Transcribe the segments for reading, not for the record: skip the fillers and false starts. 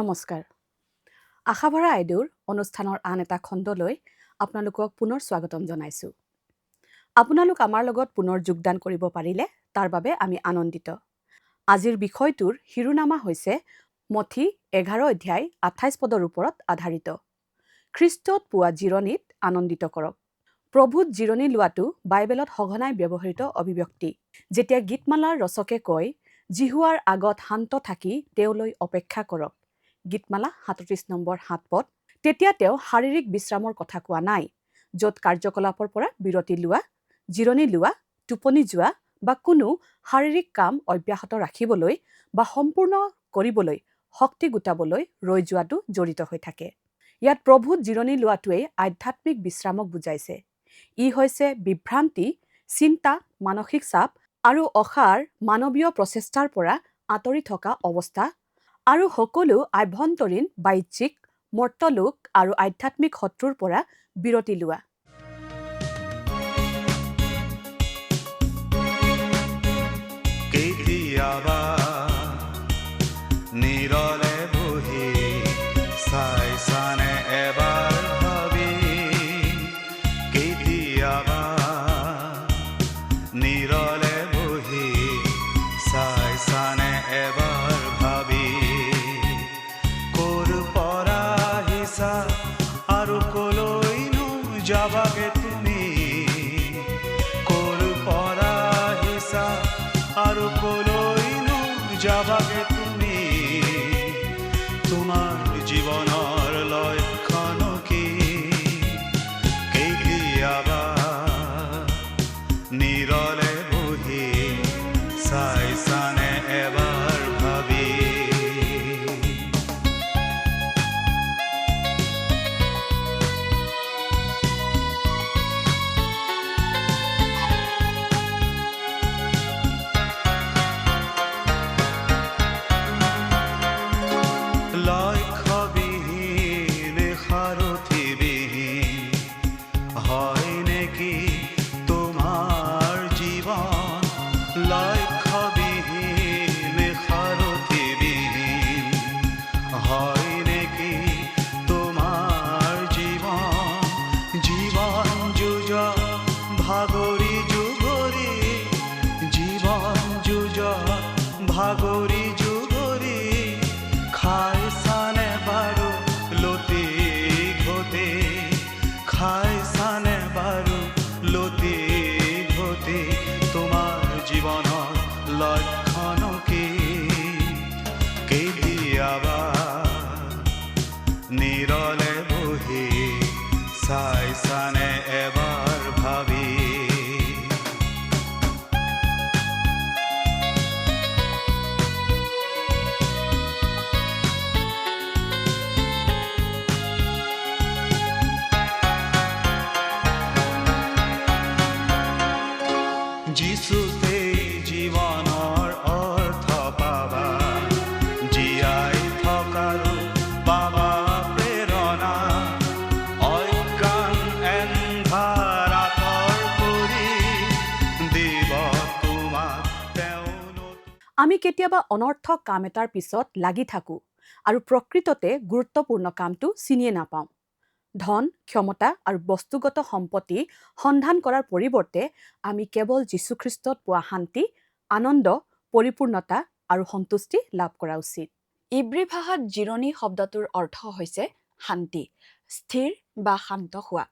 নমস্কাৰ। আশাভৰা আইদেউৰ অনুষ্ঠানৰ আন এটা খণ্ডলৈ আপোনালোকক পুনৰ স্বাগতম জনাইছোঁ। আপোনালোক আমাৰ লগত পুনৰ যোগদান কৰিব পাৰিলে তাৰ বাবে আমি আনন্দিত। আজিৰ বিষয়টোৰ শিৰোনামা হৈছে মথি 11 অধ্যায় 28 পদৰ ওপৰত আধাৰিত। খ্ৰীষ্টত পোৱা জিৰণিত আনন্দিত কৰক। প্ৰভুত জিৰণি লোৱাটো বাইবেলত সঘনাই ব্যৱহৃত অভিব্যক্তি। যেতিয়া গীতমালাৰ ৰচকে কয়, জিহুৱাৰ আগত শান্ত থাকি তেওঁলৈ অপেক্ষা কৰক, গীতমালা 37 নম্বৰ 7 পদ, তেতিয়া তেওঁ শাৰীৰিক বিশ্ৰামৰ কথা কোৱা নাই, য'ত কাৰ্যকলাপৰ পৰা বিৰতি লোৱা, জিৰণি লোৱা, টোপনি যোৱা বা কোনো শাৰীৰিক কাম অব্যাহত ৰাখিবলৈ বা সম্পূৰ্ণ কৰিবলৈ শক্তি গোটাবলৈ ৰৈ যোৱাটো জড়িত হৈ থাকে। ইয়াত প্ৰভুত জিৰণি লোৱাটোৱেই আধ্যাত্মিক বিশ্ৰামক বুজাইছে। ই হৈছে বিভ্ৰান্তি, চিন্তা, মানসিক চাপ আৰু অসাৰ মানৱীয় প্ৰচেষ্টাৰ পৰা আঁতৰি থকা অৱস্থা আৰু সকলো আভ্যন্তৰীণ, বাহ্যিক, মৰ্তলোক আৰু আধ্যাত্মিক শত্ৰুৰ পৰা বিৰতি লোৱা। কেতিয়াবা নীৰলে বহি চাইছানে এবাৰ ভাবি, কেতিয়াবা নীৰলে বহি চাইছানে এবাৰ ভাবি, ক'ৰ পৰা আহিছা আৰু ক'লৈনো যাবাগে তুমি, ক'ৰ পৰা আহিছা আৰু ক'লৈনো যাবাগে তুমি, তোমাৰ জীৱনৰ লক্ষণ কি, কেতিয়াবা নীৰলে বহি চাইছানে এবাৰ ভাবি। লক্ষ্যবিহীন সাৰথিবিহীন হয় নেকি তোমাৰ জীৱন, লক্ষ্যবিহীন সাৰথিবিহীন হয় নেকি তোমাৰ জীৱন, জীৱন যুঁজ ভাগৰি যুগৰি, জীৱন যুঁজ ভাগৰি যুগৰি, খাইছানে বাৰু লতি ঘটি, খাইছানে বাৰু লতি ঘটি, তোমাৰ জীৱনৰ লক্ষণ কি, কেতিয়াবা নীৰলে বহি চাইছানে এবাৰ ভাবি। যিচুতেই জীৱনৰ অৰ্থ পাবা, জীয়াই থকাৰো পাবা প্ৰেৰণা, অজ্ঞান এন্ধাৰ আঁতৰ কৰি দিব তোমাক তেওঁ। আমি কেতিয়াবা অনৰ্থক কাম এটাৰ পিছত লাগি থাকোঁ আৰু প্ৰকৃততে গুৰুত্বপূৰ্ণ কামটো চিনিয়ে নাপাওঁ। ধন, ক্ষমতা আৰু বস্তুগত সম্পত্তি সন্ধান কৰাৰ পৰিৱৰ্তে আমি কেৱল যীশুখ্ৰীষ্টত পোৱা শান্তি, আনন্দ, পৰিপূৰ্ণতা আৰু সন্তুষ্টি লাভ কৰা উচিত। ইব্ৰী ভাষাত জিৰণি শব্দটোৰ অৰ্থ হৈছে শান্তি, স্থিৰ বা শান্ত হোৱা।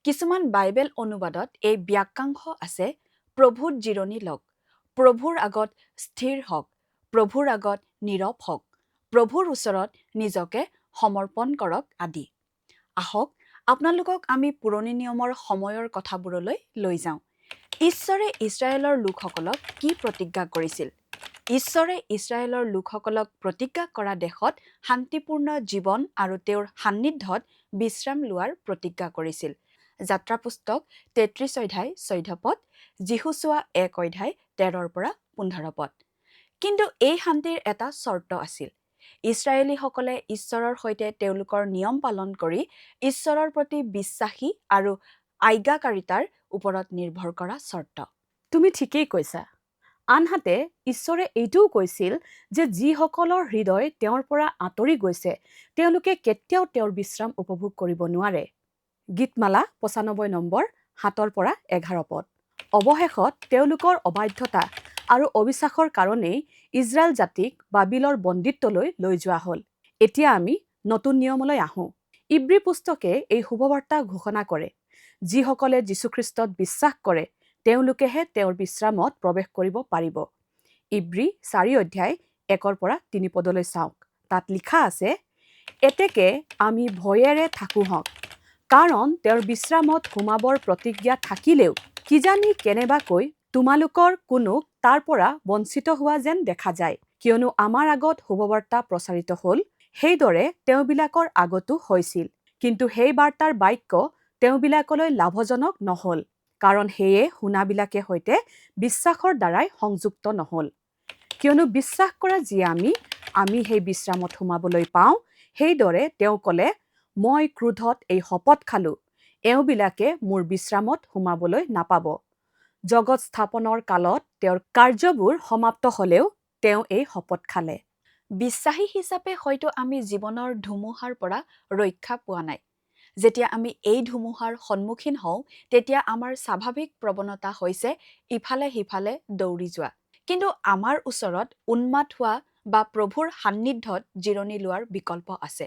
কিছুমান বাইবেল অনুবাদত এই বাক্যাংশ আছে, প্ৰভুত জিৰণি লওক, প্ৰভুৰ আগত স্থিৰ হওক, প্ৰভুৰ আগত নীৰৱ হওক, প্ৰভুৰ ওচৰত নিজকে সমৰ্পণ কৰক আদি। আহক আপোনালোকক আমি পুৰণি নিয়মৰ সময়ৰ কথাবোৰলৈ লৈ যাওঁ। ঈশ্বৰে ইছৰাইলৰ লোকসকলক কি প্ৰতিজ্ঞা কৰিছিল? ঈশ্বৰে ইছৰাইলৰ লোকসকলক প্ৰতিজ্ঞা কৰা দেশত শান্তিপূৰ্ণ জীৱন আৰু তেওঁৰ সান্নিধ্যত বিশ্ৰাম লোৱাৰ প্ৰতিজ্ঞা কৰিছিল। যাত্ৰা পুস্তক 33 অধ্যায় 14 পদ, যিহুচোৱা 1 অধ্যায় 13 পৰা 15 পদ। কিন্তু এই শান্তিৰ এটা চৰ্ত আছিল। ইছৰাইলীসকলে ঈশ্বৰৰ সৈতে তেওঁলোকৰ নিয়ম পালন কৰি ঈশ্বৰৰ প্ৰতি বিশ্বাসী আৰু আজ্ঞাকাৰিতাৰ ওপৰত নিৰ্ভৰ কৰা চৰ্ত। তুমি ঠিকেই কৈছা। আনহাতে ঈশ্বৰে এইটোও কৈছিল যে যিসকলৰ হৃদয় তেওঁৰ পৰা আঁতৰি গৈছে তেওঁলোকে কেতিয়াও তেওঁৰ বিশ্ৰাম উপভোগ কৰিব নোৱাৰে। গীতমালা ৯৫ নম্বৰ ৭ পৰা ১১ পদ। অৱশেষত তেওঁলোকৰ অবাধ্যতা আৰু অবিশ্বাসৰ কাৰণেই ইজৰাইল জাতিক বাবিলৰ বন্দীত্বলৈ লৈ যোৱা হ'ল। এতিয়া আমি নতুন নিয়মলৈ আহোঁ। ইব্ৰী পুস্তকে এই শুভবাৰ্তা ঘোষণা কৰে, যিসকলে যীশুখ্ৰীষ্টত বিশ্বাস কৰে তেওঁলোকেহে তেওঁৰ বিশ্ৰামত প্ৰৱেশ কৰিব পাৰিব। ইব্ৰী ৪ অধ্যায় ১ পৰা ৩ পদলৈ চাওক। তাত লিখা আছে, এতেকে আমি ভয়েৰে থাকোঁহক, কাৰণ তেওঁৰ বিশ্ৰামত সোমাবৰ প্ৰতিজ্ঞা থাকিলেও কিজানি কেনেবাকৈ তোমালোকৰ কোনো তাৰ পৰা বঞ্চিত হোৱা যেন দেখা যায়। কিয়নো আমাৰ আগত শুভবাৰ্তা প্ৰচাৰিত হ'ল, সেইদৰে তেওঁবিলাকৰ আগতো হৈছিল। কিন্তু সেই বাৰ্তাৰ বাক্য তেওঁবিলাকলৈ লাভজনক নহ'ল, কাৰণ সেয়ে শুনাবিলাকে সৈতে বিশ্বাসৰ দ্বাৰাই সংযুক্ত নহ'ল। কিয়নো বিশ্বাস কৰা যি আমি সেই বিশ্ৰামত সোমাবলৈ পাওঁ, সেইদৰে তেওঁ ক'লে, মই ক্ৰোধত এই শপত খালোঁ, এওঁবিলাকে মোৰ বিশ্ৰামত সোমাবলৈ নাপাব। জগত স্থাপনৰ কালত তেওঁৰ কাৰ্যবোৰ সমাপ্ত হ'লেও তেওঁ এই শপত খালে। বিশ্বাসী হিচাপে হয়তো আমি জীৱনৰ ধুমুহাৰ পৰা ৰক্ষা পোৱা নাই। যেতিয়া আমি এই ধুমুহাৰ সন্মুখীন হওঁ, তেতিয়া আমাৰ স্বাভাৱিক প্ৰৱণতা হৈছে ইফালে সিফালে দৌৰি যোৱা। কিন্তু আমাৰ ওচৰত উন্মাদ হোৱা বা প্ৰভুৰ সান্নিধ্যত জিৰণি লোৱাৰ বিকল্প আছে।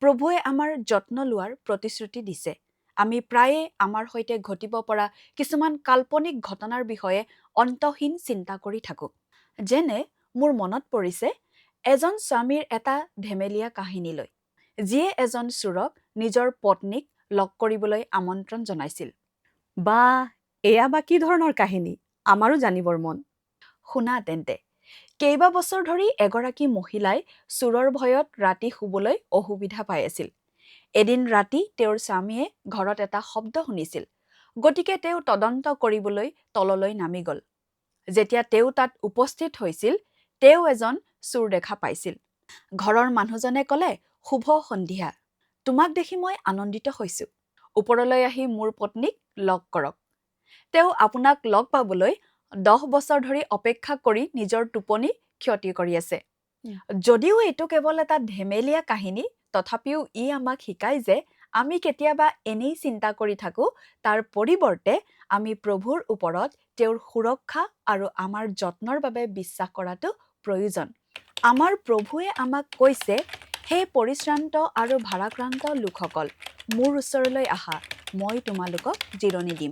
প্ৰভুৱে আমাৰ যত্ন লোৱাৰ প্ৰতিশ্ৰুতি দিছে। আমি প্ৰায়ে আমাৰ সৈতে ঘটিব পৰা কিছুমান কাল্পনিক ঘটনাৰ বিষয়ে অন্তহীন চিন্তা কৰি থাকোঁ। যেনে মোৰ মনত পৰিছে এজন স্বামীৰ এটা ধেমেলীয়া কাহিনীলৈ, যিয়ে এজন চোৰক নিজৰ পত্নীক লগ কৰিবলৈ আমন্ত্ৰণ জনাইছিল। বা এয়া বা কি ধৰণৰ কাহিনী, আমাৰো জানিবৰ মন। শুনা তেন্তে। কেইবা বছৰ ধৰি এগৰাকী মহিলাই চোৰৰ ভয়ত ৰাতি শুবলৈ অসুবিধা পাই আছিল। এদিন ৰাতি তেওঁৰ স্বামীয়ে ঘৰত এটা শব্দ শুনিছিল। গতিকে তেওঁ তদন্ত কৰিবলৈ তললৈ নামি গ'ল। যেতিয়া তেওঁ তাত উপস্থিত হৈছিল, তেওঁ এজন চোৰ দেখা পাইছিল। ঘৰৰ মানুহজনে ক'লে, শুভ সন্ধিয়া, তোমাক দেখি মই আনন্দিত হৈছোঁ। ওপৰলৈ আহি মোৰ পত্নীক লগ কৰক। তেওঁ আপোনাক লগ পাবলৈ 10 বছৰ ধৰি অপেক্ষা কৰি নিজৰ টোপনি ক্ষতি কৰি আছে। যদিও এইটো কেৱল এটা ধেমেলীয়া কাহিনী, তথাপিও ই আমাক শিকায় যে আমি কেতিয়াবা এনেই চিন্তা কৰি থাকোঁ, তাৰ পৰিৱৰ্তে আমি প্ৰভুৰ ওপৰত তেওঁৰ সুৰক্ষা আৰু আমাৰ যত্নৰ বাবে বিশ্বাস কৰাটো প্ৰয়োজন। আমাৰ প্ৰভুৱে আমাক কৈছে, হে পৰিশ্ৰান্ত আৰু ভাৰাক্ৰান্ত লোকসকল, মোৰ ওচৰলৈ আহা, মই তোমালোকক জিৰণি দিম।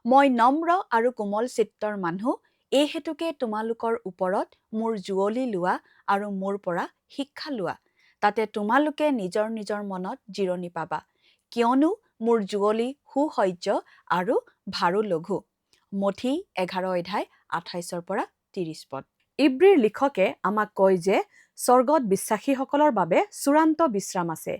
মই নম্ৰ আৰু কোমল চিত্তৰ মানুহ, এই হেতুকে তোমালোকৰ ওপৰত মোৰ জুৱলি লোৱা আৰু মোৰ পৰা শিক্ষা লোৱা। তাতে তোমালোকে নিজৰ নিজৰ মনত জিৰণি পাবা, কিয়নো মোৰ জুৱলি সুসহ্য আৰু ভাৰো লঘু। মঠি 11 অধ্যায় 28 পৰা 30 পদ। ইব্ৰীৰ লিখকে আমাক কয় যে স্বৰ্গত বিশ্বাসীসকলৰ বাবে চূড়ান্ত বিশ্ৰাম আছে।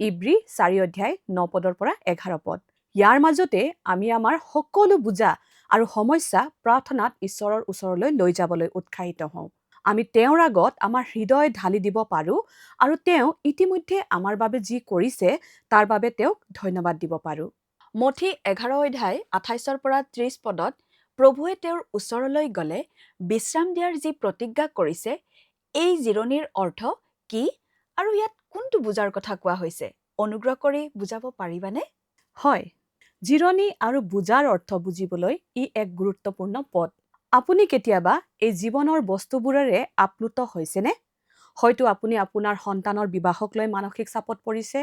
ইব্ৰী 4 অধ্যায় 9 পদৰ পৰা 11 পদ। ইয়াৰ মাজতে আমি আমাৰ সকলো বোজা আৰু সমস্যা প্ৰাৰ্থনাত ঈশ্বৰৰ ওচৰলৈ লৈ যাবলৈ উৎসাহিত হওঁ। আমি তেওঁৰ আগত আমাৰ হৃদয় ঢালি দিব পাৰোঁ আৰু তেওঁ ইতিমধ্যে আমাৰ বাবে যি কৰিছে তাৰ বাবে তেওঁক ধন্যবাদ দিব পাৰোঁ। মঠি 11 অধ্যায় 28 পৰা 30 পদত প্ৰভুৱে তেওঁৰ ওচৰলৈ গ'লে বিশ্ৰাম দিয়াৰ যি প্ৰতিজ্ঞা কৰিছে, এই জিৰণিৰ অৰ্থ কি আৰু ইয়াত কোনটো বুজাৰ কথা কোৱা হৈছে? অনুগ্ৰহ কৰি বুজাব পাৰিবানে? হয়, জিৰণি আৰু বুজাৰ অৰ্থ বুজিবলৈ ই এক গুৰুত্বপূৰ্ণ পদ। আপুনি কেতিয়াবা এই জীৱনৰ বস্তুবোৰেৰে আপ্লুত হৈছেনে? হয়তো আপুনি আপোনাৰ সন্তানৰ বিবাহক লৈ মানসিক চাপত পৰিছে,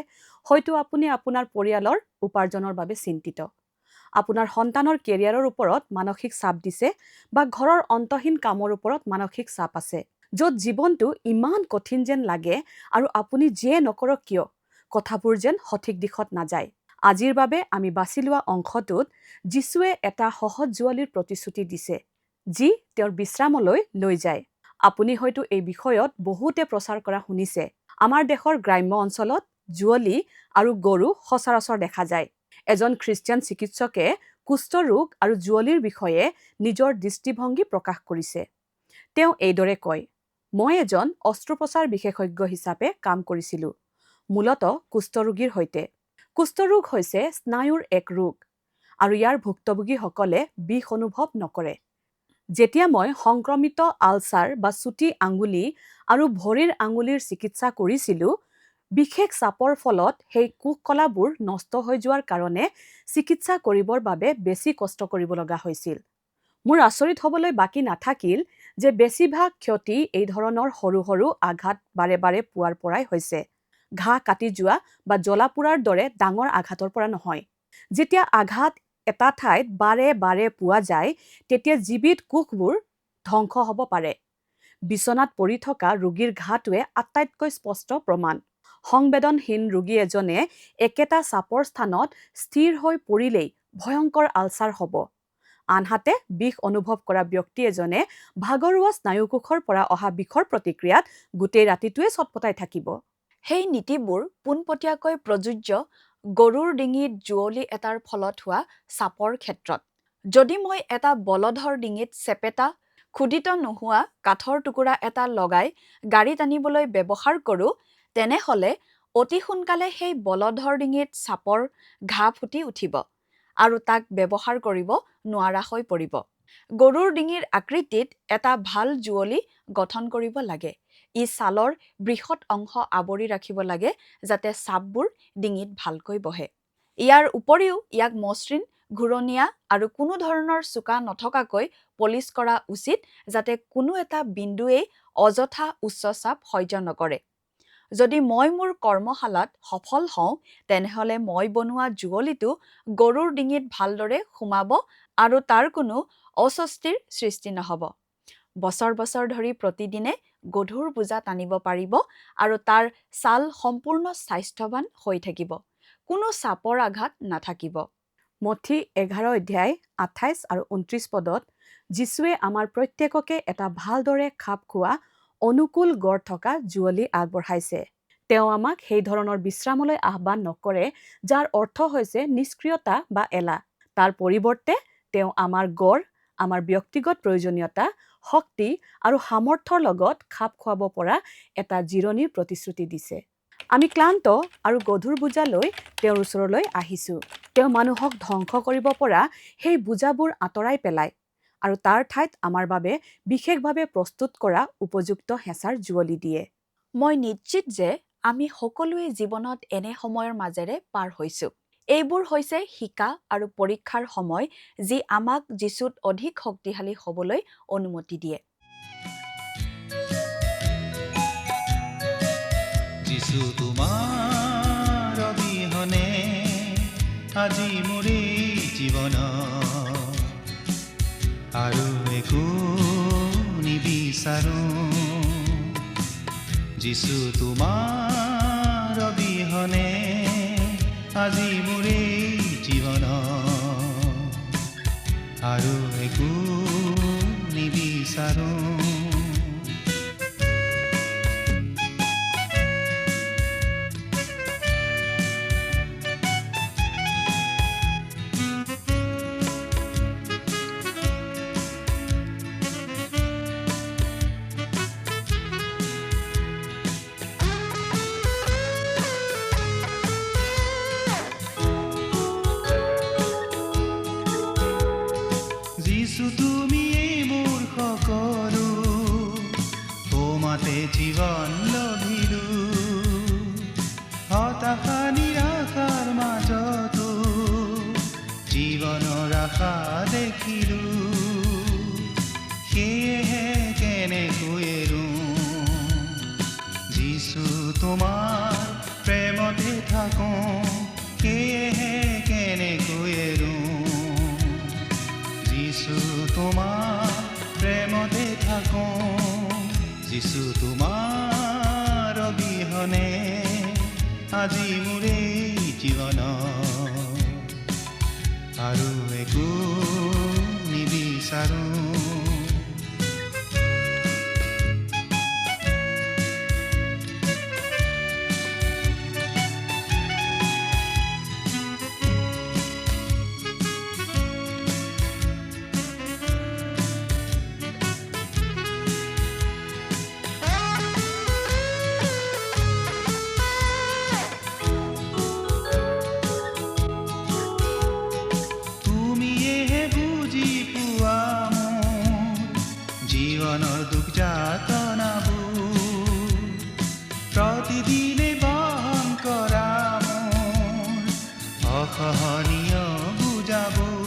হয়তো আপুনি আপোনাৰ পৰিয়ালৰ উপাৰ্জনৰ বাবে চিন্তিত। আপোনাৰ সন্তানৰ কেৰিয়াৰৰ ওপৰত মানসিক চাপ দিছে বা ঘৰৰ অন্তহীন কামৰ ওপৰত মানসিক চাপ আছে, য'ত জীৱনটো ইমান কঠিন যেন লাগে আৰু আপুনি যিয়ে নকৰক কিয়, কথাবোৰ যেন সঠিক দিশত নাযায়। আজিৰ বাবে আমি বাছি লোৱা অংশটোত যীশুৱে এটা সহজ জুৱালিৰ প্ৰতিশ্ৰুতি দিছে, যি তেওঁৰ বিশ্ৰামলৈ লৈ যায়। আপুনি হয়তো এই বিষয়ত বহুতে প্ৰচাৰ কৰা শুনিছে। আমাৰ দেশৰ গ্ৰাম্য অঞ্চলত জুৱলি আৰু গৰু সচৰাচৰ দেখা যায়। এজন খ্ৰীষ্টিয়ান চিকিৎসকে কুষ্ঠৰোগ আৰু জুৱলিৰ বিষয়ে নিজৰ দৃষ্টিভংগী প্ৰকাশ কৰিছে। তেওঁ এইদৰে কয়, মই এজন অস্ত্ৰোপচাৰ বিশেষজ্ঞ হিচাপে কাম কৰিছিলোঁ, মূলতঃ কুষ্ঠৰোগীৰ সৈতে। কুষ্ঠৰোগ হৈছে স্নায়ুৰ এক ৰোগ আৰু ইয়াৰ ভুক্তভোগীসকলে বিষ অনুভৱ নকৰে। যেতিয়া মই সংক্ৰমিত আলচাৰ বা চুটি আঙুলি আৰু ভৰিৰ আঙুলিৰ চিকিৎসা কৰিছিলোঁ, বিশেষ চাপৰ ফলত সেই কোষকলাবোৰ নষ্ট হৈ যোৱাৰ কাৰণে চিকিৎসা কৰিবৰ বাবে বেছি কষ্ট কৰিব লগা হৈছিল। মোৰ আচৰিত হ'বলৈ বাকী নাথাকিল যে বেছিভাগ ক্ষতি এই ধৰণৰ সৰু সৰু আঘাত বাৰে বাৰে পোৱাৰ পৰাই হৈছে। ঘাঁ কাটি যোৱা বা জ্বলা পোৰাৰ দৰে ডাঙৰ আঘাতৰ পৰা নহয়। যেতিয়া আঘাত এটা ঠাইত বাৰে বাৰে পোৱা যায়, তেতিয়া জীৱিত কোষবোৰ ধ্বংস হ'ব পাৰে। বিচনাত পৰি থকা ৰোগীৰ ঘাটোৱে আটাইতকৈ স্পষ্ট প্ৰমাণ। সংবেদনহীন ৰোগী এজনে একেটা চাপৰ স্থানত স্থিৰ হৈ পৰিলেই ভয়ংকৰ আলচাৰ হ'ব। আনহাতে বিষ অনুভৱ কৰা ব্যক্তি এজনে ভাগৰুৱা স্নায়ুকোষৰ পৰা অহা বিষৰ প্ৰতিক্ৰিয়াত গোটেই ৰাতিটোৱে চটপটাই থাকিব। সেই নীতিবোৰ পোনপটীয়াকৈ প্ৰযোজ্য গৰুৰ ডিঙিত জুৱলি এটাৰ ফলত হোৱা চাপৰ ক্ষেত্ৰত। যদি মই এটা বলধৰ ডিঙিত চেপেটা খোদিত নোহোৱা কাঠৰ টুকুৰা এটা লগাই গাড়ী টানিবলৈ ব্যৱহাৰ কৰোঁ, তেনেহ'লে অতি সোনকালে সেই বলধৰ ডিঙিত চাপৰ ঘাঁ ফুটি উঠিব আৰু তাক ব্যৱহাৰ কৰিব নোৱাৰা হৈ পৰিব। গৰুৰ ডিঙিৰ আকৃতিত এটা ভাল জুৱলি গঠন কৰিব লাগে। ই ছালৰ বৃহৎ অংশ আৱৰি ৰাখিব লাগে যাতে চাপবোৰ ডিঙিত ভালকৈ বহে। ইয়াৰ উপৰিও ইয়াক মসৃণ, ঘূৰণীয়া আৰু কোনো ধৰণৰ চোকা নথকাকৈ পলিচ কৰা উচিত যাতে কোনো এটা বিন্দুৱেই অযথা উচ্চ চাপ সহ্য নকৰে। যদি মই মোৰ কৰ্মশালাত সফল হওঁ, তেনেহ'লে মই বনোৱা জুৱলিটো গৰুৰ ডিঙিত ভালদৰে সোমাব আৰু তাৰ কোনো অস্বস্তিৰ সৃষ্টি নহ'ব। বছৰ বছৰ ধৰি প্ৰতিদিনে গধুৰ বোজা টানিব পাৰিব আৰু তাৰ ছাল সম্পূৰ্ণ স্বাস্থ্যৱান হৈ থাকিব। কোনো চাপৰ আঘাত নাথাকিব। মঠি 11 অধ্যায় 28 আৰু 29 পদত যীশুৱে আমাৰ প্ৰত্যেককে এটা ভালদৰে খাপ খোৱা অনুকূল গড় থকা জুৱলি আগবঢ়াইছে। তেওঁ আমাক সেই ধৰণৰ বিশ্ৰামলৈ আহ্বান নকৰে যাৰ অৰ্থ হৈছে নিষ্ক্ৰিয়তা বা এলাহ। তাৰ পৰিৱৰ্তে তেওঁ আমাৰ গড়, আমাৰ ব্যক্তিগত প্ৰয়োজনীয়তা, শক্তি আৰু সামৰ্থ্যৰ লগত খাপ খুৱাব পৰা এটা জিৰণিৰ প্ৰতিশ্ৰুতি দিছে। আমি ক্লান্ত আৰু গধুৰ বোজা লৈ তেওঁৰ ওচৰলৈ আহিছোঁ। তেওঁ মানুহক ধ্বংস কৰিব পৰা সেই বোজাবোৰ আঁতৰাই পেলায় আৰু তাৰ ঠাইত আমাৰ বাবে বিশেষভাৱে প্ৰস্তুত কৰা উপযুক্ত হেঁচাৰ জুৱলি দিয়ে। মই নিশ্চিত যে আমি সকলোৱে জীৱনত এনে সময়ৰ মাজেৰে পাৰ হৈছোঁ। এইবোৰ হৈছে শিকা আৰু পৰীক্ষাৰ সময় যি আমাক যীচুত অধিক শক্তিশালী হ'বলৈ অনুমতি দিয়ে। যিছু তোমাৰ অবিহনে আজি মোৰ এই জীৱন আৰু একো নিবিচাৰো। যিছু তোমাৰ অবিহনে আজি মোৰ এই জীৱন আৰু একো নিবিচাৰো। যিছু তুমিয়েই মোৰ সকলো, তোমাতে জীৱন লভিলো। হতাশা নিৰাশাৰ মাজতো জীৱনৰ আশা দেখিলো। সেয়েহে কেনেকৈ এৰো যিছু তোমাৰ প্ৰেমতে থাকো। সেয়েহে কেনেকৈ এৰো যিছু তোমাৰ প্ৰেমতে থাকো। যিছু তোমাৰ অবিহনে আজি মোৰ এই জীৱন আৰু একো নিবিচাৰো। যাতনাবোৰ প্ৰতিদিনে বহন কৰা মোৰ অসহনীয় বুজাবোৰ।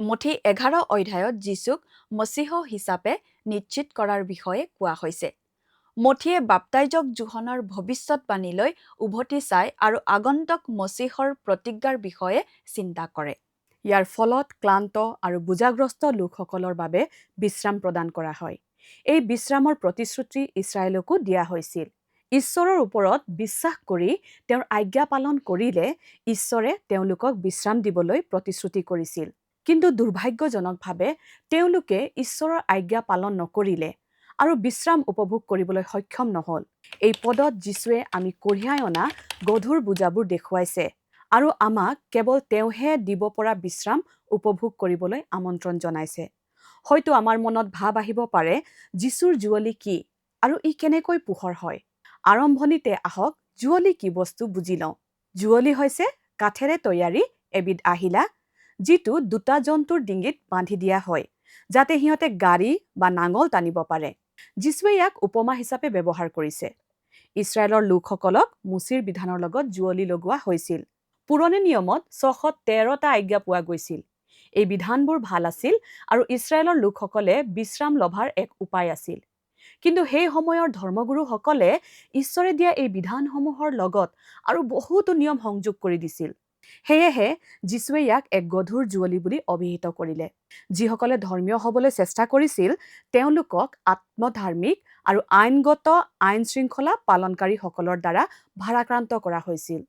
মঠি 11 অধ্যায়ত যীচুক মছিহ হিচাপে নিশ্চিত কৰাৰ বিষয়ে কোৱা হৈছে। মঠিয়ে বাপ্তাইজক যোহনৰ ভৱিষ্যতবাণীলৈ উভতি চায় আৰু আগন্তুক মছিহৰ প্ৰতিজ্ঞাৰ বিষয়ে চিন্তা কৰে। ইয়াৰ ফলত ক্লান্ত আৰু বোজাগ্ৰস্ত লোকসকলৰ বাবে বিশ্ৰাম প্ৰদান কৰা হয়। এই বিশ্ৰামৰ প্ৰতিশ্ৰুতি ইছৰাইলকো দিয়া হৈছিল। ঈশ্বৰৰ ওপৰত বিশ্বাস কৰি তেওঁৰ আজ্ঞা পালন কৰিলে ঈশ্বৰে তেওঁলোকক বিশ্ৰাম দিবলৈ প্ৰতিশ্ৰুতি কৰিছিল। কিন্তু দুৰ্ভাগ্যজনকভাৱে তেওঁলোকে ঈশ্বৰৰ আজ্ঞা পালন নকৰিলে আৰু বিশ্ৰাম উপভোগ কৰিবলৈ সক্ষম নহ'ল। এই পদত যীশুৱে আমি কঢ়িয়াই অনা গধুৰ বোজাবোৰ দেখুৱাইছে আৰু আমাক কেৱল তেওঁহে দিব পৰা বিশ্ৰাম উপভোগ কৰিবলৈ আমন্ত্ৰণ জনাইছে। হয়তো আমাৰ মনত ভাৱ আহিব পাৰে, যীশুৰ জুৱলি কি আৰু ই কেনেকৈ পোহৰ হয়? আৰম্ভণিতে আহক জুৱলি কি বস্তু বুজি লওঁ। জুৱলি হৈছে কাঠেৰে তৈয়াৰী এবিধ আহিলা, যিটো দুটা জন্তুৰ ডিঙিত বান্ধি দিয়া হয়, যাতে সিহঁতে গাড়ী বা নাঙল টানিব পাৰে। যীশুৱে ইয়াক উপমা হিচাপে ব্যৱহাৰ কৰিছে। ইছৰাইলৰ লোকসকলক মোচেৰ বিধানৰ লগত জুৱলি লগোৱা হৈছিল। পুৰণি নিয়মত 613টা আজ্ঞা পোৱা গৈছিল। এই বিধানবোৰ ভাল আছিল আৰু ইছৰাইলৰ লোকসকলে বিশ্ৰাম লভাৰ এক উপায় আছিল। কিন্তু সেই সময়ৰ ধৰ্মগুৰুসকলে ঈশ্বৰে দিয়া এই বিধানসমূহৰ লগত আৰু বহুতো নিয়ম সংযোগ কৰি দিছিল। সেয়েহে যীশুৱে ইয়াক এক গধুৰ জুৱলি বুলি অভিহিত কৰিলে। যিসকলে ধৰ্মীয় হ'বলৈ চেষ্টা কৰিছিল তেওঁলোকক আত্মধাৰ্মিক আৰু আইনগত আইন শৃংখলা পালনকাৰীসকলৰ দ্বাৰা ভাৰাক্ৰান্ত কৰা হৈছিল।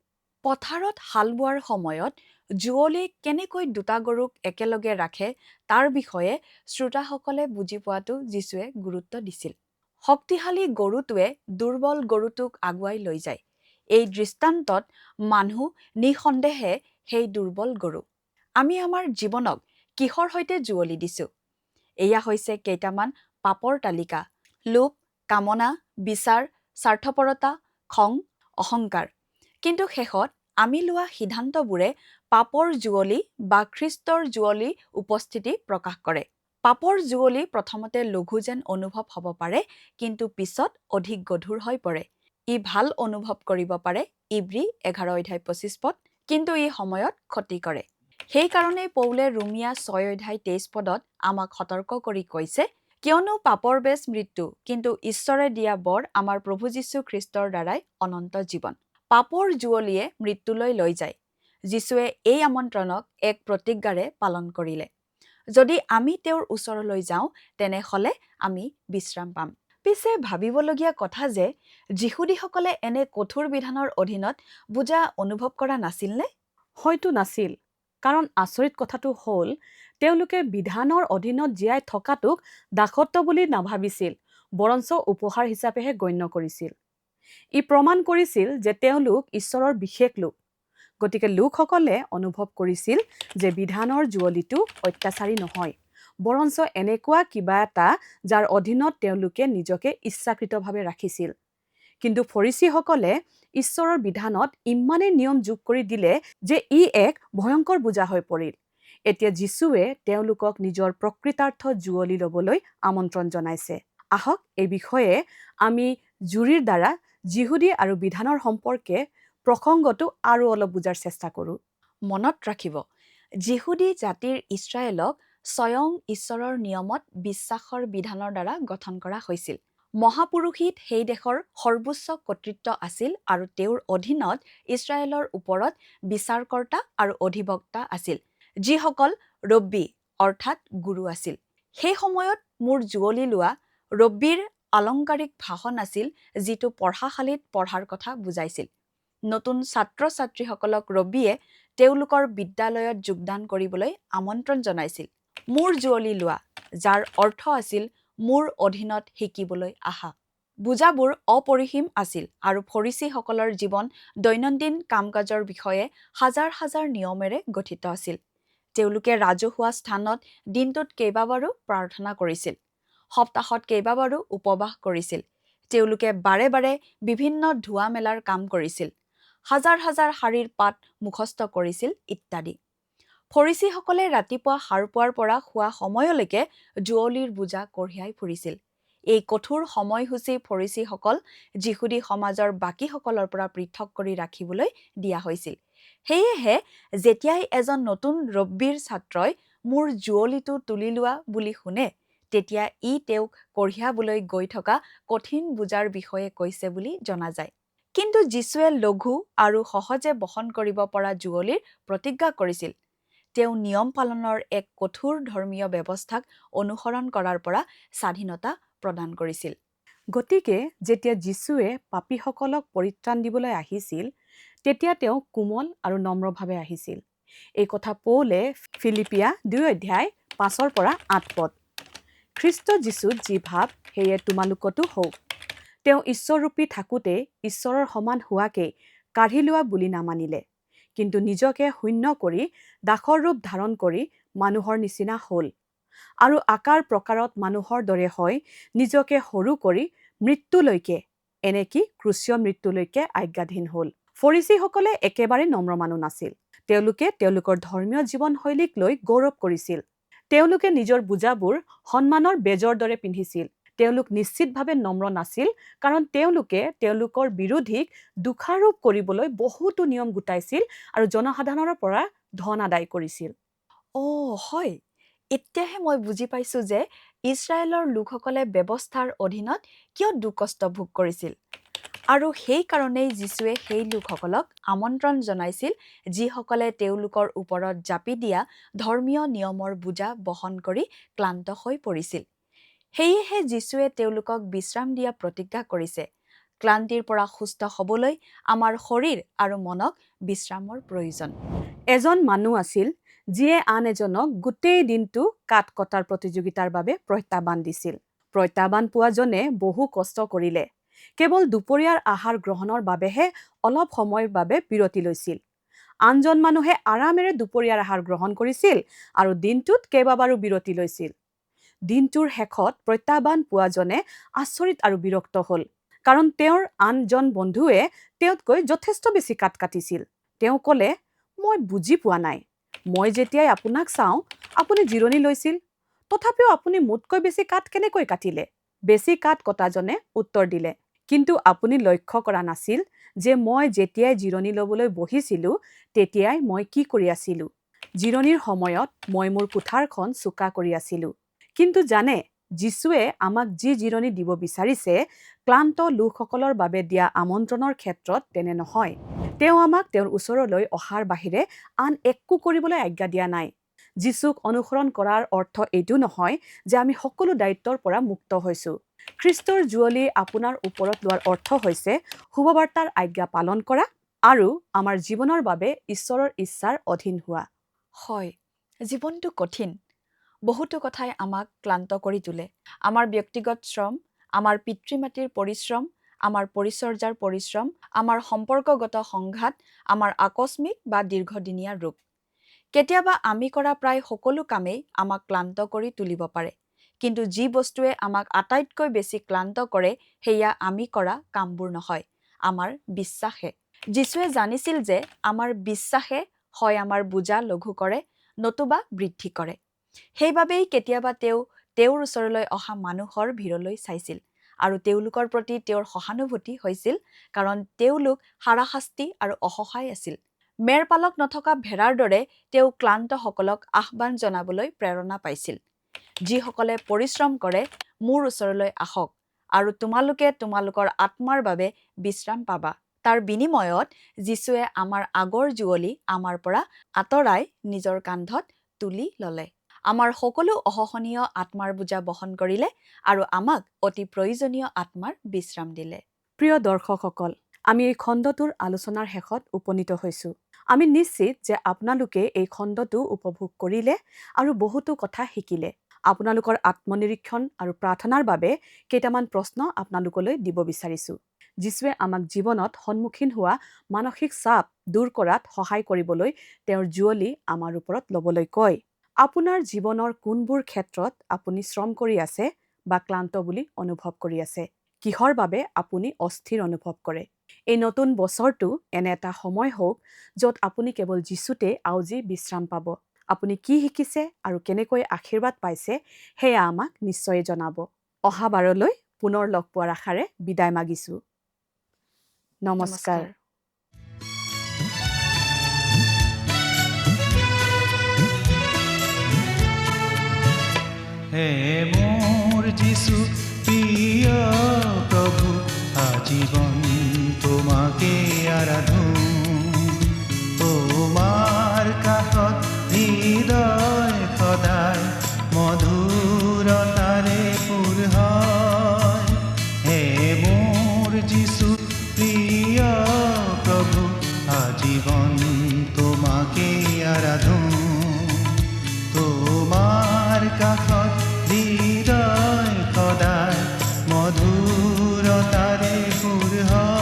পথাৰত হাল বোৱাৰ সময়ত জুৱলি কেনেকৈ দুটা গৰুক একেলগে ৰাখে তাৰ বিষয়ে শ্ৰোতাসকলে বুজি পোৱাটো যীশুৱে গুৰুত্ব দিছিল। শক্তিশালী গৰুটোৱে দুৰ্বল গৰুটোক আগুৱাই লৈ যায়। এই দৃষ্টান্তত মানুহ নিঃসন্দেহে সেই দুৰ্বল গৰু। আমি আমাৰ জীৱনক কিহৰ সৈতে জুৱলি দিছো? এয়া হৈছে কেইটামান পাপৰ তালিকা: লোভ, কামনা, বিচাৰ, স্বাৰ্থপৰতা, খং, অহংকাৰ। কিন্তু শেষত আমি লোৱা সিদ্ধান্তবোৰে পাপৰ জুৱলি বা খ্ৰীষ্টৰ জুৱলি উপস্থিতি প্ৰকাশ কৰে। পাপৰ জুৱলি প্ৰথমতে লঘু যেন অনুভৱ হ'ব পাৰে, কিন্তু পিছত অধিক গধুৰ হৈ পৰে। ই ভাল অনুভৱ কৰিব পাৰে, ইব্ৰী 11 অধ্যায় 25 পদ, কিন্তু ই সময়ত ক্ষতি কৰে। সেইকাৰণেই পৌলে ৰোমিয়া 6 অধ্যায় 23 পদত আমাক সতৰ্ক কৰি কৈছে, কিয়নো পাপৰ বেজ মৃত্যু, কিন্তু ঈশ্বৰে দিয়া বৰ আমাৰ প্ৰভু যীশু খ্ৰীষ্টৰ দ্বাৰাই অনন্ত জীৱন। পাপৰ জুৱলিয়ে মৃত্যুলৈ লৈ যায়। যীশুৱে এই আমন্ত্ৰণক এক প্ৰতিজ্ঞাৰে পালন কৰিলে। যদি আমি তেওঁৰ ওচৰলৈ যাওঁ তেনেহ'লে আমি বিশ্ৰাম পাম। পিছে ভাবিবলগীয়া কথা যে যিহুদীসকলে এনে কঠোৰ বিধানৰ অধীনত বোজা অনুভৱ কৰা নাছিলনে? হয়তো নাছিল, কাৰণ আচৰিত কথাটো হ'ল তেওঁলোকে বিধানৰ অধীনত জীয়াই থকাটোক দাসত্ব বুলি নাভাবিছিল, বৰঞ্চ উপহাৰ হিচাপেহে গণ্য কৰিছিল। ই প্ৰমাণ কৰিছিল যে তেওঁলোক ঈশ্বৰৰ বিশেষ লোক। গতিকে লোকসকলে অনুভৱ কৰিছিল যে বিধানৰ জুৱলিটো অত্যাচাৰী নহয়, বৰঞ্চ এনেকুৱা কিবা এটা যাৰ অধীনত তেওঁলোকে নিজকে ইচ্ছাকৃতভাৱে ৰাখিছিল। কিন্তু ফৰিচীসকলে ঈশ্বৰৰ বিধানত ইমানেই নিয়ম যোগ কৰি দিলে যে ই এক ভয়ংকৰ বোজা হৈ পৰিল। এতিয়া যীশুৱে তেওঁলোকক নিজৰ প্ৰকৃতাৰ্থ জুৱলি ল'বলৈ আমন্ত্ৰণ জনাইছে। আহক এই বিষয়ে আমি জুৰিৰ দ্বাৰা যিহুদী আৰু বিধানৰ সম্পৰ্কে প্ৰসংগটো আৰু অলপ বুজাৰ চেষ্টা কৰোঁ। মনত ৰাখিব, যিহুদী জাতিৰ ইছৰাইলক স্বয়ং ঈশ্বৰৰ নিয়মত বিশ্বাসৰ বিধানৰ দ্বাৰা গঠন কৰা হৈছিল। মহাপুৰোহিত সেই দেশৰ সৰ্বোচ্চ কৰ্তৃত্ব আছিল আৰু তেওঁৰ অধীনত ইছৰাইলৰ ওপৰত বিচাৰকৰ্তা আৰু অধিবক্তা আছিল, যিসকল ৰব্বী অৰ্থাৎ গুৰু আছিল। সেই সময়ত মোৰ জুৱলি লোৱা ৰব্বীৰ আলংকাৰিক ভাষণ আছিল, যিটো পঢ়াশালীত পঢ়াৰ কথা বুজাইছিল। নতুন ছাত্ৰ-ছাত্ৰীসকলক ৰব্বীয়ে তেওঁলোকৰ বিদ্যালয়ত যোগদান কৰিবলৈ আমন্ত্ৰণ জনাইছিল। মোৰ জুৱলি লোৱা, যাৰ অৰ্থ আছিল মোৰ অধীনত শিকিবলৈ আহা। বুজাবোৰ অপৰিসীম আছিল আৰু ফৰিচীসকলৰ জীৱন দৈনন্দিন কাম-কাজৰ বিষয়ে হাজাৰ হাজাৰ নিয়মেৰে গঠিত আছিল। তেওঁলোকে ৰাজহুৱা স্থানত দিনটোত কেইবাবাৰো প্ৰাৰ্থনা কৰিছিল, সপ্তাহত কেইবাবাৰো উপবাস কৰিছিল। তেওঁলোকে বাৰে বাৰে বিভিন্ন ধোৱা মেলাৰ কাম কৰিছিল, হাজাৰ হাজাৰ শাৰীৰ পাত মুখস্থ কৰিছিল ইত্যাদি। ফৰিচীসকলে ৰাতিপুৱা সাৰ পোৱাৰ পৰা শোৱা সময়লৈকে জুৱলিৰ বোজা কঢ়িয়াই ফুৰিছিল। এই কঠোৰ সময়সূচী ফৰিচীসকল যিহুদী সমাজৰ বাকীসকলৰ পৰা পৃথক কৰি ৰাখিবলৈ দিয়া হৈছিল। সেয়েহে যেতিয়াই এজন নতুন ৰব্বীৰ ছাত্ৰই মোৰ জুৱলিটো তুলি লোৱা বুলি শুনে, তেতিয়া ই তেওঁক কঢ়িয়াবলৈ গৈ থকা কঠিন বোজাৰ বিষয়ে কৈছে বুলি জনা যায়। কিন্তু যীশুৱে লঘু আৰু সহজে বহন কৰিব পৰা জুৱলিৰ প্ৰতিজ্ঞা কৰিছিল। তেওঁ নিয়ম পালনৰ এক কঠোৰ ধৰ্মীয় ব্যৱস্থাক অনুসৰণ কৰাৰ পৰা স্বাধীনতা প্ৰদান কৰিছিল। গতিকে যেতিয়া যীশুৱে পাপীসকলক পৰিত্ৰাণ দিবলৈ আহিছিল, তেতিয়া তেওঁ কোমল আৰু নম্ৰভাৱে আহিছিল। এই কথা পৌলে ফিলিপিয়া 2:5-8 খ্ৰীষ্ট যীশুত যি ভাৱ, সেয়ে তোমালোকতো হওক। তেওঁ ঈশ্বৰৰূপী থাকোঁতে ঈশ্বৰৰ সমান হোৱাকে কাঢ়ি লোৱা বুলি নামানিলে, কিন্তু নিজকে শূন্য কৰি দাসৰ ৰূপ ধাৰণ কৰি মানুহৰ নিচিনা হ'ল, আৰু আকাৰ প্ৰকাৰত মানুহৰ দৰে হৈ নিজকে সৰু কৰি মৃত্যুলৈকে, এনেকি ক্ৰুচীয় মৃত্যুলৈকে আজ্ঞাধীন হ'ল। ফৰিচীসকলে একেবাৰে নম্ৰ মানুহ নাছিল। তেওঁলোকে তেওঁলোকৰ ধৰ্মীয় জীৱনশৈলীক লৈ গৌৰৱ কৰিছিল। তেওঁলোকে নিজৰ বোজাবোৰ সন্মানৰ বেজৰ দৰে পিন্ধিছিল। তেওঁলোক নিশ্চিতভাৱে নম্ৰ নাছিল, কাৰণ তেওঁলোকে তেওঁলোকৰ বিৰোধীক দোষাৰোপ কৰিবলৈ বহুতো নিয়ম গোটাইছিল আৰু জনসাধাৰণৰ পৰা ধন আদায় কৰিছিল। হয়, এতিয়াহে মই বুজি পাইছোঁ যে ইছৰাইলৰ লোকসকলে ব্যৱস্থাৰ অধীনত কিয় দুখ কষ্ট ভোগ কৰিছিল। আৰু সেইকাৰণেই যীশুৱে সেই লোকসকলক আমন্ত্ৰণ জনাইছিল যিসকলে তেওঁলোকৰ ওপৰত জাপি দিয়া ধৰ্মীয় নিয়মৰ বোজা বহন কৰি ক্লান্ত হৈ পৰিছিল। সেয়েহে যীশুৱে তেওঁলোকক বিশ্ৰাম দিয়া প্ৰতিজ্ঞা কৰিছে। ক্লান্তিৰ পৰা সুস্থ হ'বলৈ আমাৰ শৰীৰ আৰু মনক বিশ্ৰামৰ প্ৰয়োজন। এজন মানুহ আছিল যিয়ে আন এজনক গোটেই দিনটো কাঠ কটাৰ প্ৰতিযোগিতাৰ বাবে প্ৰত্যাহ্বান দিছিল। প্ৰত্যাহ্বান পোৱাজনে বহু কষ্ট কৰিলে। কেৱল দুপৰীয়াৰ আহাৰ গ্ৰহণৰ বাবেহে অলপ সময়ৰ বাবে বিৰতি লৈছিল। আনজন মানুহে আৰামেৰে দুপৰীয়াৰ আহাৰ গ্ৰহণ কৰিছিল আৰু দিনটোত কেইবাবাৰো বিৰতি লৈছিল। দিনটোৰ শেষত প্ৰত্যাহ্বান পোৱাজনে আচৰিত আৰু বিৰক্ত হ'ল, কাৰণ তেওঁৰ আনজন বন্ধুৱে তেওঁতকৈ যথেষ্ট বেছি কাঠ কাটিছিল। তেওঁ ক'লে, মই বুজি পোৱা নাই। মই যেতিয়াই আপোনাক চাওঁ, আপুনি জিৰণি লৈছিল, তথাপিও আপুনি মোতকৈ বেছি কাঠ কেনেকৈ কাটিলে? বেছি কাঠ কটাজনে উত্তৰ দিলে, কিন্তু আপুনি লক্ষ্য কৰা নাছিল যে মই যেতিয়াই জিৰণি ল'বলৈ বহিছিলোঁ, তেতিয়াই মই কি কৰি আছিলোঁ? জিৰণিৰ সময়ত মই মোৰ কোঠাৰখন চোকা কৰি আছিলোঁ। কিন্তু জানে, যীশুৱে আমাক যি জিৰণি দিব বিচাৰিছে, ক্লান্ত লোকসকলৰ বাবে দিয়া আমন্ত্ৰণৰ ক্ষেত্ৰত তেনে নহয়। তেওঁ আমাক তেওঁৰ ওচৰলৈ অহাৰ বাহিৰে আন একো কৰিবলৈ আজ্ঞা দিয়া নাই। যীশুক অনুসৰণ কৰাৰ অৰ্থ এইটো নহয় যে আমি সকলো দায়িত্বৰ পৰা মুক্ত হৈছোঁ। খ্ৰীষ্টৰ জুৱলি আপোনাৰ ওপৰত লোৱাৰ অৰ্থ হৈছে শুভবাৰ্তাৰ আজ্ঞা পালন কৰা আৰু আমাৰ জীৱনৰ বাবে ঈশ্বৰৰ ইচ্ছাৰ অধীন হোৱা। হয়, জীৱনটো কঠিন। বহুতো কথাই আমাক ক্লান্ত কৰি তোলে। আমাৰ ব্যক্তিগত শ্ৰম, আমাৰ পিতৃ মাতৃৰ পৰিশ্ৰম, আমাৰ পৰিচৰ্যাৰ পৰিশ্ৰম, আমাৰ সম্পৰ্কগত সংঘাত, আমাৰ আকস্মিক বা দীৰ্ঘদিনীয়া ৰোগ। কেতিয়াবা আমি কৰা প্ৰায় সকলো কামেই আমাক ক্লান্ত কৰি তুলিব পাৰে। কিন্তু যি বস্তুৱে আমাক আটাইতকৈ বেছি ক্লান্ত কৰে, সেয়া আমি কৰা কামবোৰ নহয়, আমাৰ বিশ্বাসে। যীশুৱে জানিছিল যে আমাৰ বিশ্বাসে হয় আমাৰ বোজা লঘু কৰে, নতুবা বৃদ্ধি কৰে। সেইবাবেই কেতিয়াবা তেওঁ তেওঁৰ ওচৰলৈ অহা মানুহৰ ভিৰলৈ চাইছিল আৰু তেওঁলোকৰ প্ৰতি তেওঁৰ সহানুভূতি হৈছিল, কাৰণ তেওঁলোক হাৰাশাস্তি আৰু অসহায় আছিল। মেৰপালক নথকা ভেড়াৰ দৰে তেওঁ ক্লান্তসকলক আহ্বান জনাবলৈ প্ৰেৰণা পাইছিল। যিসকলে পৰিশ্ৰম কৰে, মোৰ ওচৰলৈ আহক, আৰু তোমালোকে তোমালোকৰ আত্মাৰ বাবে বিশ্ৰাম পাবা। তাৰ বিনিময়ত যীশুৱে আমাৰ আগৰ জুৱলি আমাৰ পৰা আঁতৰাই নিজৰ কান্ধত তুলি ল'লে। আমাৰ সকলো অসহনীয় আত্মাৰ বোজা বহন কৰিলে আৰু আমাক অতি প্ৰয়োজনীয় আত্মাৰ বিশ্ৰাম দিলে। প্ৰিয় দৰ্শকসকল, আমি এই খণ্ডটোৰ আলোচনাৰ শেষত উপনীত হৈছোঁ। আমি নিশ্চিত যে আপোনালোকে এই খণ্ডটো উপভোগ কৰিলে আৰু বহুতো কথা শিকিলে। আপোনালোকৰ আত্মনিৰীক্ষণ আৰু প্ৰাৰ্থনাৰ বাবে কেইটামান প্ৰশ্ন আপোনালোকলৈ দিব বিচাৰিছোঁ। যীশুৱে আমাক জীৱনত সন্মুখীন হোৱা মানসিক চাপ দূৰ কৰাত সহায় কৰিবলৈ তেওঁৰ জুৱলি আমাৰ ওপৰত ল'বলৈ কয়। আপোনাৰ জীৱনৰ কোনবোৰ ক্ষেত্ৰত আপুনি শ্ৰম কৰি আছে বা ক্লান্ত বুলি অনুভৱ কৰি আছে? কিহৰ বাবে আপুনি অস্থিৰ অনুভৱ কৰে? এই নতুন বছৰটো এনে এটা সময় হওক য'ত আপুনি কেৱল যীশুতে আউজি বিশ্ৰাম পাব আপুনি কি শিকিছে আৰু কেনেকৈ আশীৰ্বাদ পাইছে সেয়া আমাক নিশ্চয় জনাব। অহাবাৰলৈ পুনৰ লগ পোৱাৰ আশাৰে বিদায় মাগিছোঁ। নমস্কাৰ। হে মোৰ যিছু প্ৰিয় প্ৰভু, আজীবন তোমাকে আৰাধো। তোমাৰ কাষত হৃদয় সদায় মধুৰতাৰে পূৰ হয়। হে মোৰ যিছু প্ৰিয় প্ৰভু, আজীবন তোমাকে আৰাধো। তোমাৰ কাষত হৃদয় সদায় মধুৰতাৰে পূৰ হয়।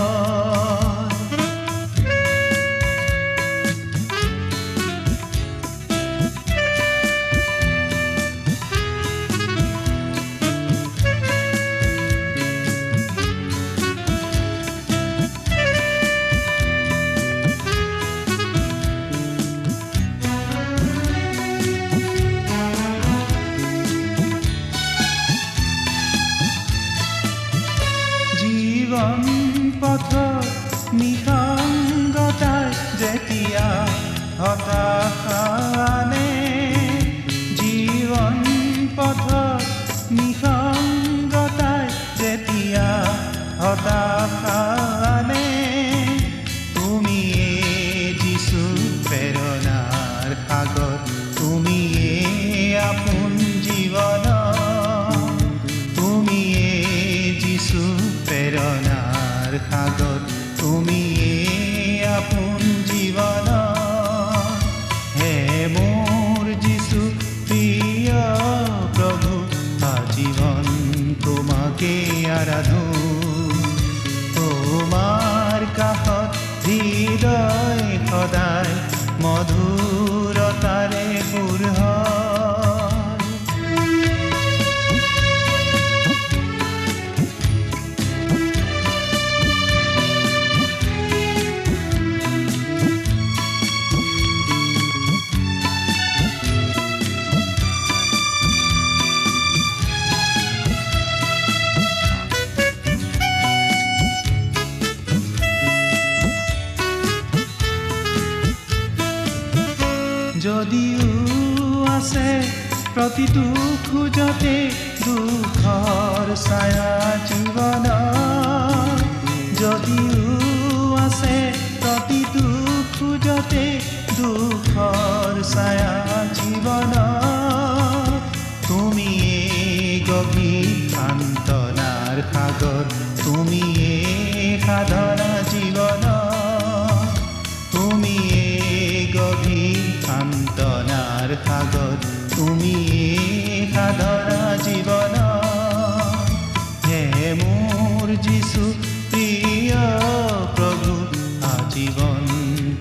জীৱন পথত নিসংগতাৰ যেতিয়া হতাশা আনে, জীৱন পথত নিসংগতাৰ যেতিয়া হতাশা আনে, তুমিয়ে যিছু প্ৰেৰণাৰ সাগৰ, তুমিয়ে আপোন জীৱন, তুমিয়ে যিছু প্ৰেৰণাৰ সাগৰ, তুমিয়ে আপোন জীৱন। হে মোৰ যিছু প্ৰিয় প্ৰভু, আজীৱন তোমাকে আৰাধো। তোমাৰ কাষত হৃদয় সদায় মধুৰতাৰে পূৰ হয়। যদিও আছে প্ৰতিটো খোজতে দুখৰ ছায়া জীৱন, যদিও আছে প্ৰতিটো খোজতে দুখৰ ছায়া জীৱন, তুমিয়ে গভীৰ সান্তনাৰ সাগৰ, তুমিয়ে সাধনা জীৱন, তুমিয়ে গভীৰ সান্তনাৰ সাগৰ, তুমিয়ে সাধনা জীৱন। হে মোৰ যিছু প্ৰিয় প্ৰভু, আজীৱন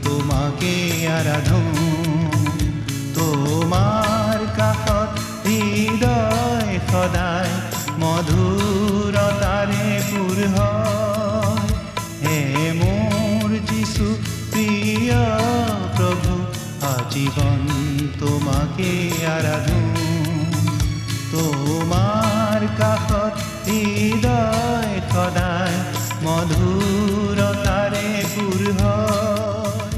তোমাকে আৰাধো। তোমাৰ কাষত হৃদয় সদায় মধুৰতাৰে পূৰ হয়। হে মোৰ যিছু প্ৰিয় প্ৰভু, আজীৱন তোমাকে আৰাধো। তোমাৰ কাষত হৃদয় সদায় মধুৰতাৰে পূৰ হয়।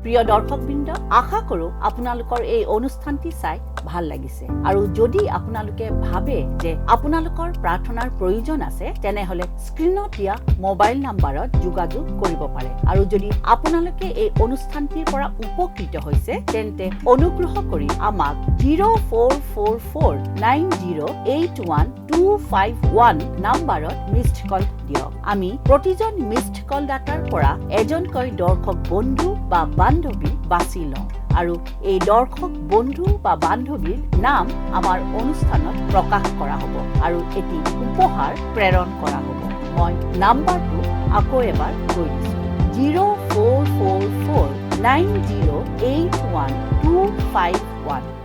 প্ৰিয় দৰ্শকবৃন্দ, আশা কৰোঁ আপোনালোকৰ এই অনুষ্ঠানটি চাই ভাল লাগিছে। আৰু যদি আপোনালোকে ভাবে যে আপোনালোকৰ প্ৰাৰ্থনাৰ প্ৰয়োজন আছে, তেনেহলে স্ক্ৰীনত দিয়া মোবাইল নাম্বাৰত যোগাযোগ কৰিব পাৰে। আৰু যদি আপোনালোকে এই অনুষ্ঠানটিৰ পৰা উপকৃত হৈছে, তেন্তে অনুগ্ৰহ কৰি আমাক 0444908125 নাম্বাৰত মিছড কল দিয়ক। আমি প্ৰতিজন মিছড কল দাতাৰ পৰা এজনকৈ দৰ্শক বন্ধু বা বান্ধৱী বাছি লওঁ, আৰু এই দৰ্শক বন্ধু বা বান্ধৱীৰ নাম আমাৰ অনুষ্ঠানত প্ৰকাশ কৰা হ'ব আৰু এটি উপহাৰ প্ৰেৰণ কৰা হ'ব। মই নাম্বাৰটো আকৌ এবাৰ কৈ দিছোঁ, 0444908125